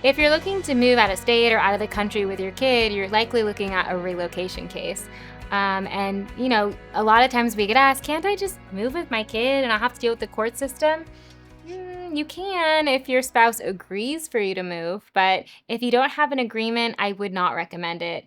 If you're looking to move out of state or out of the country with your kid, you're likely looking at a relocation case. A lot of times we get asked, can't I just move with my kid and I'll have to deal with the court system? You can if your spouse agrees for you to move, but if you don't have an agreement, I would not recommend it.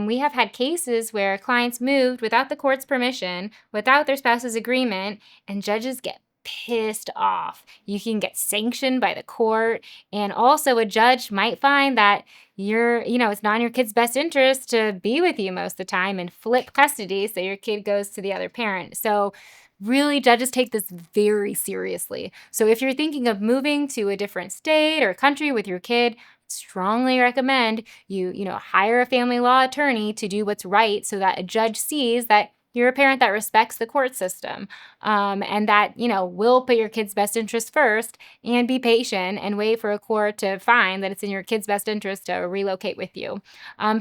We have had cases where clients moved without the court's permission, without their spouse's agreement, and judges get pissed off. You can get sanctioned by the court, and also a judge might find that it's not in your kid's best interest to be with you most of the time and flip custody so your kid goes to the other parent. So really, judges take this very seriously. So if you're thinking of moving to a different state or country with your kid, strongly recommend you hire a family law attorney to do what's right so that a judge sees that you're a parent that respects the court system, and that, will put your kid's best interest first, and be patient and wait for a court to find that it's in your kid's best interest to relocate with you.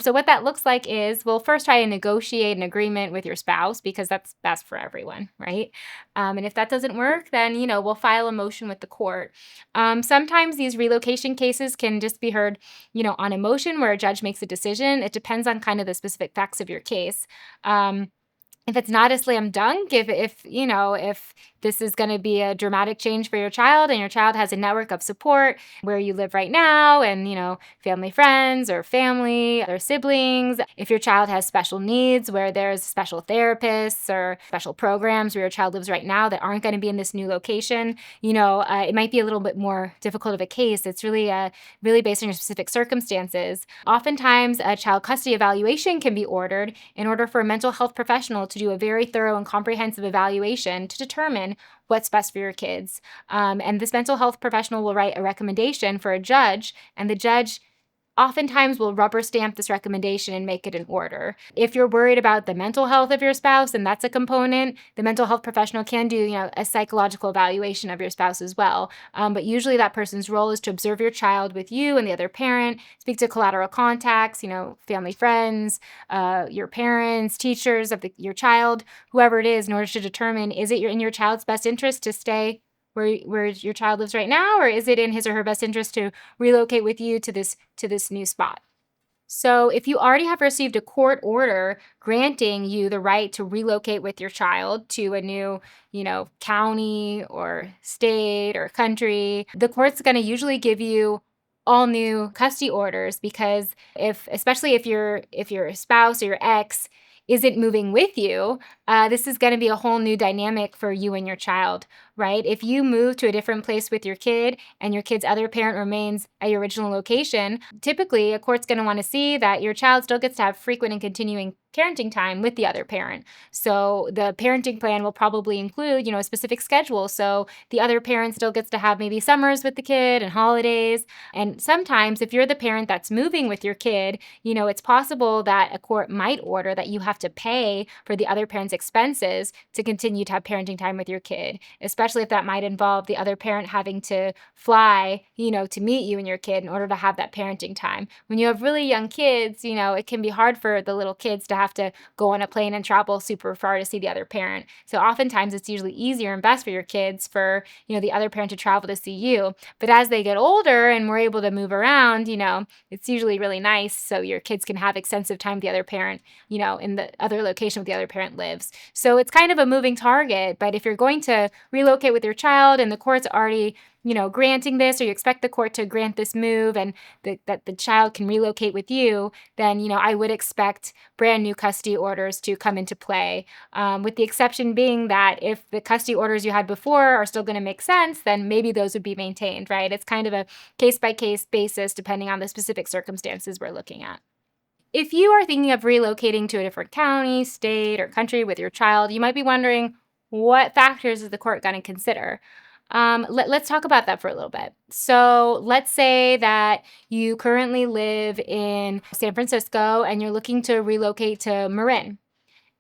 So what that looks like is we'll first try to negotiate an agreement with your spouse because that's best for everyone, right? And if that doesn't work, then, we'll file a motion with the court. Sometimes these relocation cases can just be heard, on emotion where a judge makes a decision. It depends on kind of the specific facts of your case. If it's not a slam dunk, if this is going to be a dramatic change for your child and your child has a network of support where you live right now and, family friends or family or siblings, if your child has special needs where there's special therapists or special programs where your child lives right now that aren't going to be in this new location, it might be a little bit more difficult of a case. It's really based on your specific circumstances. Oftentimes, a child custody evaluation can be ordered in order for a mental health professional to do a very thorough and comprehensive evaluation to determine what's best for your kids. And this mental health professional will write a recommendation for a judge, and the judge oftentimes will rubber stamp this recommendation and make it an order. If you're worried about the mental health of your spouse, and that's a component, the mental health professional can do, a psychological evaluation of your spouse as well. But usually that person's role is to observe your child with you and the other parent, speak to collateral contacts, family friends, your parents, teachers of your child, whoever it is, in order to determine, is it in your child's best interest to stay where your child lives right now, or is it in his or her best interest to relocate with you to this new spot? So if you already have received a court order granting you the right to relocate with your child to a new, county or state or country, the court's going to usually give you all new custody orders, because especially if your spouse or your ex isn't moving with you, this is going to be a whole new dynamic for you and your child, right? If you move to a different place with your kid and your kid's other parent remains at your original location, typically a court's going to want to see that your child still gets to have frequent and continuing parenting time with the other parent. So the parenting plan will probably include, a specific schedule. So the other parent still gets to have maybe summers with the kid and holidays. And sometimes if you're the parent that's moving with your kid, it's possible that a court might order that you have to pay for the other parent's expenses to continue to have parenting time with your kid, especially if that might involve the other parent having to fly, to meet you and your kid in order to have that parenting time. When you have really young kids, it can be hard for the little kids to have to go on a plane and travel super far to see the other parent. So oftentimes it's usually easier and best for your kids for, the other parent to travel to see you. But as they get older and we're able to move around, it's usually really nice so your kids can have extensive time with the other parent, in the other location where the other parent lives. So it's kind of a moving target, but if you're going to relocate with your child and the court's already, granting this, or you expect the court to grant this move and that the child can relocate with you, then, I would expect brand new custody orders to come into play, with the exception being that if the custody orders you had before are still going to make sense, then maybe those would be maintained, right? It's kind of a case-by-case basis depending on the specific circumstances we're looking at. If you are thinking of relocating to a different county, state, or country with your child, you might be wondering, what factors is the court going to consider? Let's talk about that for a little bit. So let's say that you currently live in San Francisco and you're looking to relocate to Marin.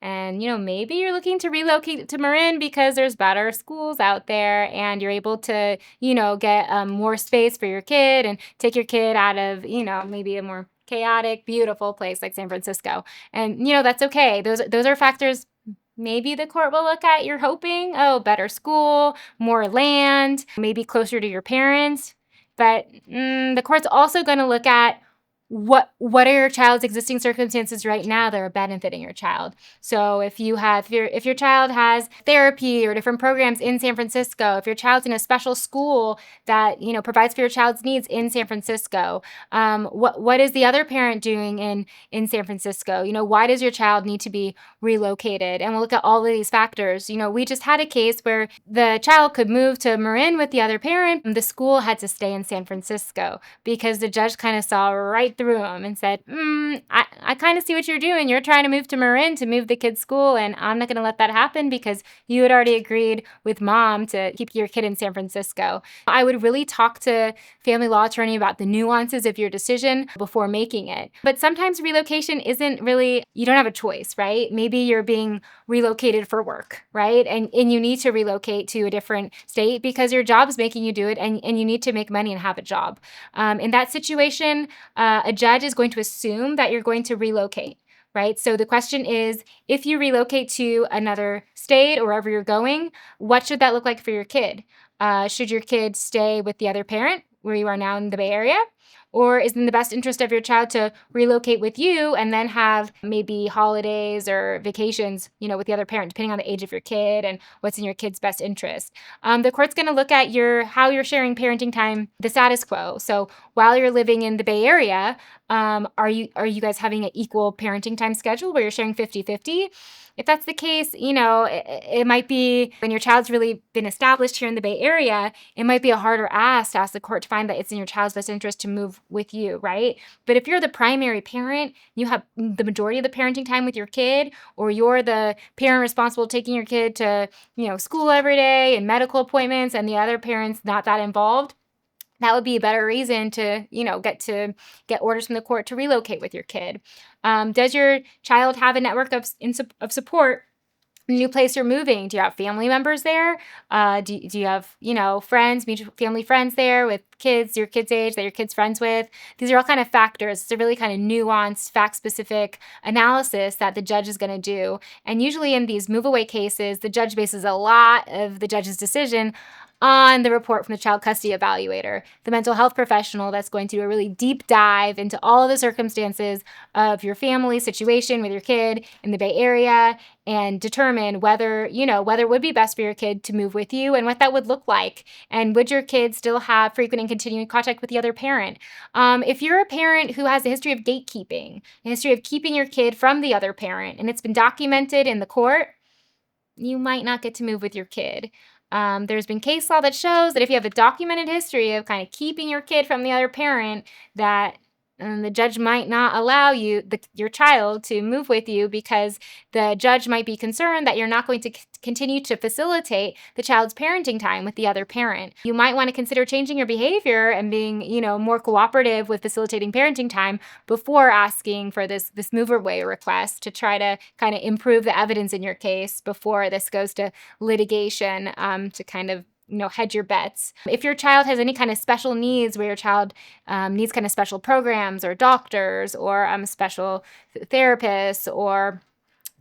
And, maybe you're looking to relocate to Marin because there's better schools out there and you're able to, get more space for your kid and take your kid out of, maybe a more chaotic, beautiful place like San Francisco. And, that's okay. Those are factors maybe the court will look at. You're hoping, better school, more land, maybe closer to your parents. But the court's also going to look at what are your child's existing circumstances right now that are benefiting your child. So if your child has therapy or different programs in San Francisco, if your child's in a special school that provides for your child's needs in San Francisco, what is the other parent doing in San Francisco? Why does your child need to be relocated? And we'll look at all of these factors. We just had a case where the child could move to Marin with the other parent. The school had to stay in San Francisco because the judge kind of saw right through him and said, I kind of see what you're doing. You're trying to move to Marin to move the kid's school, and I'm not going to let that happen because you had already agreed with mom to keep your kid in San Francisco. I would really talk to family law attorney about the nuances of your decision before making it. But sometimes relocation isn't really, you don't have a choice, right? Maybe you're being relocated for work, right? And you need to relocate to a different state because your job's making you do it, and you need to make money and have a job. In that situation, a judge is going to assume that you're going to relocate, right? So the question is, if you relocate to another state or wherever you're going, what should that look like for your kid? Should your kid stay with the other parent where you are now in the Bay Area? Or is it in the best interest of your child to relocate with you and then have maybe holidays or vacations, with the other parent, depending on the age of your kid and what's in your kid's best interest? The court's going to look at how you're sharing parenting time, the status quo. So while you're living in the Bay Area, are you guys having an equal parenting time schedule where you're sharing 50-50? If that's the case, it might be when your child's really been established here in the Bay Area, it might be a harder ask to ask the court to find that it's in your child's best interest to move with you, right? But if you're the primary parent, you have the majority of the parenting time with your kid, or you're the parent responsible taking your kid to, school every day and medical appointments, and the other parent's not that involved, that would be a better reason to, get orders from the court to relocate with your kid. Does your child have a network of support in the new place you're moving? Do you have family members there? Do you have, friends, mutual family friends there with kids, your kid's age that your kid's friends with? These are all kind of factors. It's a really kind of nuanced, fact-specific analysis that the judge is going to do. And usually in these move-away cases, the judge bases a lot of the judge's decision on the report from the child custody evaluator, the mental health professional that's going to do a really deep dive into all of the circumstances of your family situation with your kid in the Bay Area and determine whether it would be best for your kid to move with you and what that would look like. And would your kid still have frequent and continuing contact with the other parent? If you're a parent who has a history of gatekeeping, a history of keeping your kid from the other parent, and it's been documented in the court, you might not get to move with your kid. There's been case law that shows that if you have a documented history of kind of keeping your kid from the other parent, that the judge might not allow your child to move with you because the judge might be concerned that you're not going to continue to facilitate the child's parenting time with the other parent. You might want to consider changing your behavior and being, more cooperative with facilitating parenting time before asking for this move away request to try to kind of improve the evidence in your case before this goes to litigation, to kind of hedge your bets. If your child has any kind of special needs where your child needs kind of special programs or doctors or special therapists or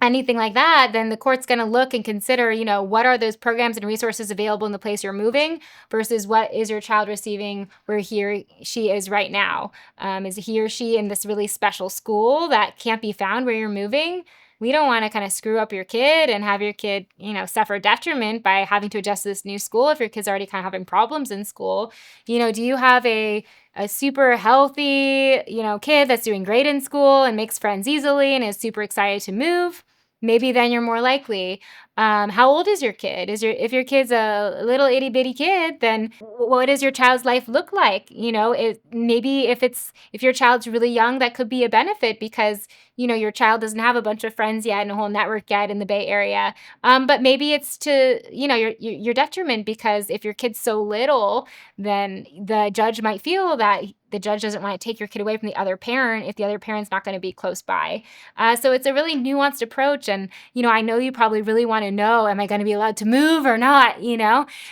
anything like that, then the court's going to look and consider, what are those programs and resources available in the place you're moving versus what is your child receiving where he or she is right now. Is he or she in this really special school that can't be found where you're moving? We don't want to kind of screw up your kid and have your kid, suffer detriment by having to adjust to this new school if your kid's already kind of having problems in school. Do you have a super healthy, kid that's doing great in school and makes friends easily and is super excited to move? Maybe then you're more likely. How old is your kid? If your kid's a little itty bitty kid, then what does your child's life look like? Maybe if your child's really young, that could be a benefit because your child doesn't have a bunch of friends yet and a whole network yet in the Bay Area. But maybe it's to your detriment because if your kid's so little, then the judge might feel that the judge doesn't want to take your kid away from the other parent if the other parent's not going to be close by. So it's a really nuanced approach. And, I know you probably really want to know, am I going to be allowed to move or not,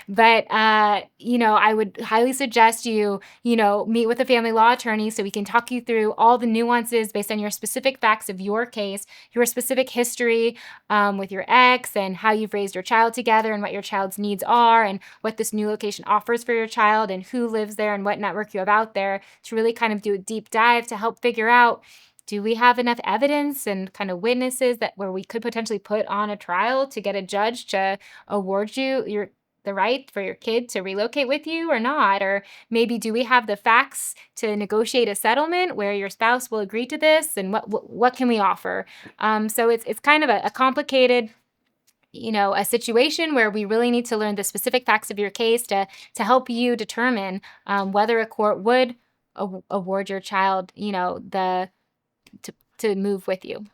But, I would highly suggest you, meet with a family law attorney so we can talk you through all the nuances based on your specific facts of your case, your specific history with your ex, and how you've raised your child together and what your child's needs are and what this new location offers for your child and who lives there and what network you have out there, to really kind of do a deep dive to help figure out, do we have enough evidence and kind of witnesses that where we could potentially put on a trial to get a judge to award you the right for your kid to relocate with you or not? Or maybe, do we have the facts to negotiate a settlement where your spouse will agree to this, and what can we offer? So it's kind of a complicated, a situation where we really need to learn the specific facts of your case to help you determine whether a court would award your child, to move with you.